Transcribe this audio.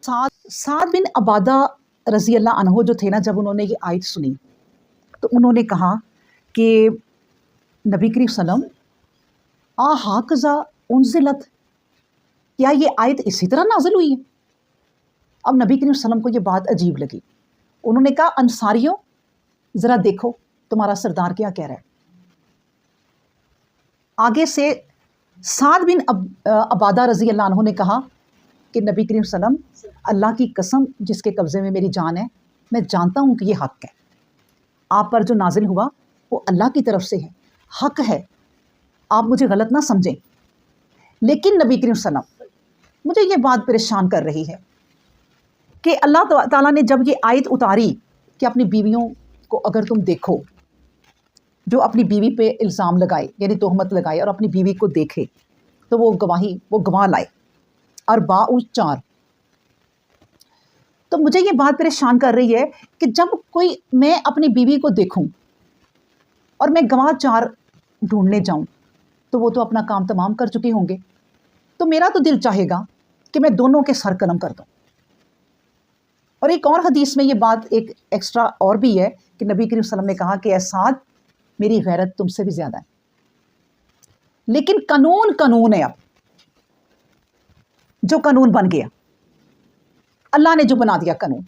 साद बिन अबादा रज़ी अल्लाह अन्हो जो थे ना, जब उन्होंने ये आयत सुनी तो उन्होंने कहा कि नबी करीम सल्लम आ हाकज़ा उन्ज़िलत, क्या ये आयत इसी तरह नाजिल हुई है? अब नबी करीम सल्लम को ये बात अजीब लगी। उन्होंने कहा, अंसारियों ज़रा देखो तुम्हारा सरदार क्या कह रहा है। आगे से साद बिन अबादा रज़ी अल्लाह अन्हु ने कहा कि नबी करीम सल्लम, अल्लाह की कसम जिसके कब्ज़े में मेरी जान है, मैं जानता हूँ कि ये हक़ है। आप पर जो नाजिल हुआ वो अल्लाह की तरफ से है, हक़ है, आप मुझे गलत ना समझें। लेकिन नबी करीम सल्लम, मुझे ये बात परेशान कर रही है कि अल्लाह ताला ने जब ये आयत उतारी कि अपनी बीवियों को अगर तुम देखो, जो अपनी बीवी पे इल्ज़ाम लगाए यानी तोहमत लगाए और अपनी बीवी को देखे तो वो गवाह लाए, और बाउस 4। तो मुझे ये बात परेशान कर रही है कि जब कोई मैं अपनी बीवी को देखूं और मैं गवाह 4 ढूंढने जाऊं तो वो तो अपना काम तमाम कर चुके होंगे, तो मेरा तो दिल चाहेगा कि मैं दोनों के सर कलम कर दूं। और एक और हदीस में ये बात एक एक्स्ट्रा और भी है कि नबी करीम सल्लल्लाहु अलैहि वसल्लम ने कहा कि ऐ साद, मेरी गैरत तुमसे भी ज़्यादा है। लेकिन कानून है, अब जो कानून बन गया, अल्लाह ने जो बना दिया कानून,